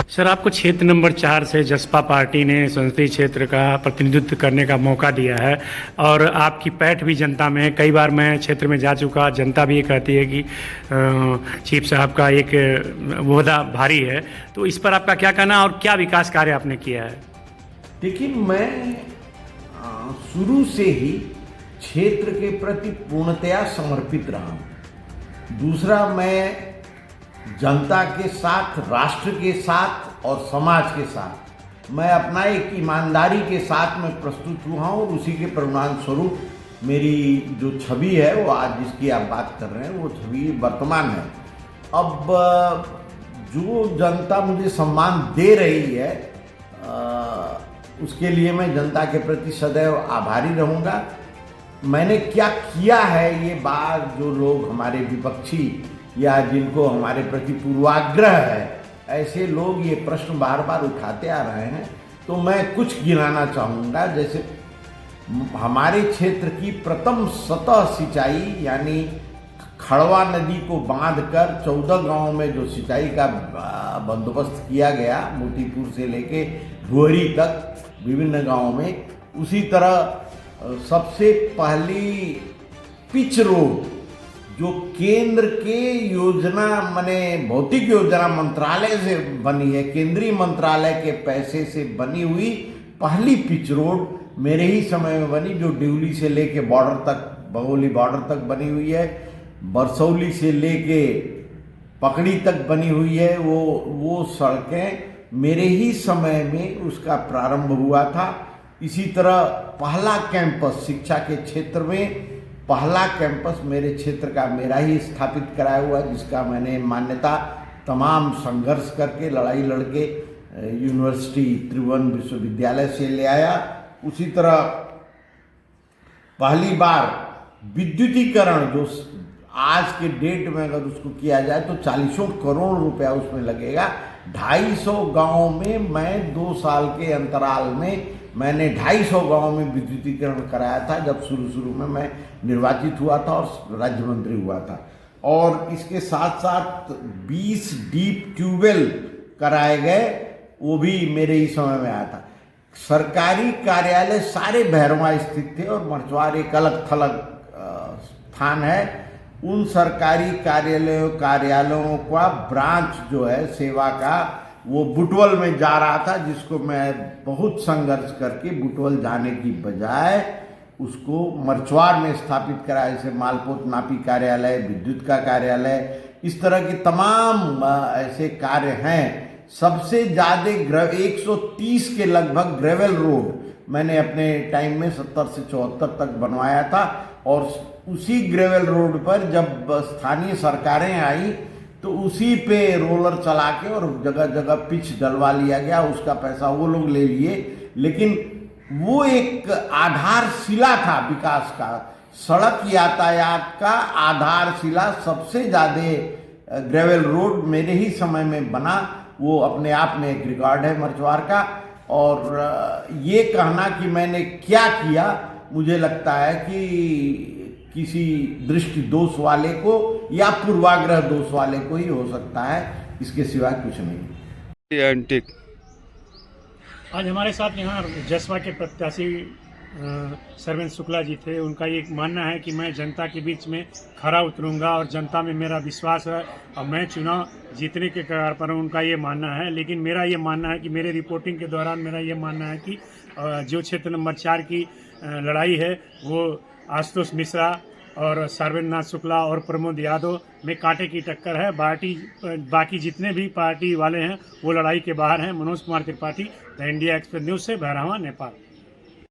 Sir, आपको क्षेत्र number 4 से जसपा पार्टी ने संसदीय क्षेत्र का प्रतिनिधित्व करने का मौका दिया है और आपकी पैठ भी जनता में है। कई बार मैं क्षेत्र में जा चुका, जनता भी ये कहती है कि चीफ साहब का एक ओहदा भारी है। तो इस पर आपका क्या कहना और क्या विकास कार्य आपने किया है? देखिए, मैं शुरू से ही क्षेत्र के प्रति पूर्णतया समर्पित रहा हूँ। दूसरा, मैं जनता के साथ, राष्ट्र के साथ और समाज के साथ मैं अपना एक ईमानदारी के साथ में प्रस्तुत हुआ हूँ और उसी के परिणाम स्वरूप मेरी जो छवि है, वो आज जिसकी आप बात कर रहे हैं, वो छवि वर्तमान है। अब जो जनता मुझे सम्मान दे रही है, उसके लिए मैं जनता के प्रति सदैव आभारी रहूँगा। मैंने क्या किया है, ये बात जो लोग हमारे विपक्षी या जिनको हमारे प्रति पूर्वाग्रह है, ऐसे लोग ये प्रश्न बार बार उठाते आ रहे हैं, तो मैं कुछ गिनाना चाहूँगा। जैसे हमारे क्षेत्र की प्रथम सतह सिंचाई यानी खड़वा नदी को बांधकर 14 गांवों में जो सिंचाई का बंदोबस्त किया गया, मोतीपुर से लेके भुअरी तक विभिन्न गांवों में, उसी तरह सबसे पहली पिच रोड जो केंद्र के योजना माने भौतिक योजना मंत्रालय से बनी है, केंद्रीय मंत्रालय के पैसे से बनी हुई पहली पिच रोड मेरे ही समय में बनी, जो डिवली से लेके बॉर्डर तक, बघौली बॉर्डर तक बनी हुई है। बरसौली से लेके पकड़ी तक बनी हुई है। वो सड़कें मेरे ही समय में उसका प्रारंभ हुआ था। इसी तरह पहला कैंपस शिक्षा के क्षेत्र में, पहला कैंपस मेरे क्षेत्र का मेरा ही स्थापित कराया हुआ, जिसका मैंने मान्यता तमाम संघर्ष करके, लड़ाई लड़के यूनिवर्सिटी त्रिभुवन विश्वविद्यालय से ले आया। उसी तरह पहली बार विद्युतीकरण, जो आज के डेट में अगर उसको किया जाए तो 40 करोड़ रुपया उसमें लगेगा। 250 गाँव में मैं 2 साल के अंतराल में मैंने 250 गाँव में विद्युतीकरण कराया था, जब शुरू में मैं निर्वाचित हुआ था और राज्य मंत्री हुआ था। और इसके साथ साथ 20 डीप ट्यूबवेल कराए गए, वो भी मेरे ही समय में आया था। सरकारी कार्यालय सारे भैरवा स्थित थे और मरचवार एक अलग थलग स्थान है। उन सरकारी कार्यालयों का ब्रांच जो है सेवा का, वो बुटवल में जा रहा था, जिसको मैं बहुत संघर्ष करके बुटवल जाने की बजाय उसको मरचवार में स्थापित कराया। जैसे मालपोत नापी कार्यालय, विद्युत का कार्यालय, इस तरह के तमाम ऐसे कार्य हैं। सबसे ज़्यादा 130 के लगभग ग्रेवल रोड मैंने अपने टाइम में 70 से 74 तक बनवाया था। और उसी ग्रेवल रोड पर जब स्थानीय सरकारें आई तो उसी पे रोलर चला के और जगह जगह पिच डलवा लिया गया, उसका पैसा वो लोग ले लिए। लेकिन वो एक आधारशिला था विकास का, सड़क यातायात का आधारशिला सबसे ज़्यादा ग्रेवल रोड मेरे ही समय में बना। वो अपने आप में एक रिकॉर्ड है मरचवार का। और ये कहना कि मैंने क्या किया, मुझे लगता है कि किसी दृष्टि दोष वाले को या पूर्वाग्रह दोष वाले को ही हो सकता है, इसके सिवाय कुछ नहीं। आज हमारे साथ यहाँ जसपा के प्रत्याशी सरवेंद्र शुक्ला जी थे। उनका ये मानना है कि मैं जनता के बीच में खरा उतरूंगा और जनता में मेरा विश्वास है और मैं चुनाव जीतने के कगार पर हूँ, उनका ये मानना है। लेकिन मेरा ये मानना है कि मेरे रिपोर्टिंग के दौरान मेरा ये मानना है कि जो क्षेत्र नंबर 4 की लड़ाई है, वो आशुतोष मिश्रा और सर्वेंद्र शुक्ला और प्रमोद यादव में कांटे की टक्कर है। बाकी जितने भी पार्टी वाले हैं वो लड़ाई के बाहर हैं। Manoj Kumar Tripathi, the India express news से बहरावा, नेपाल।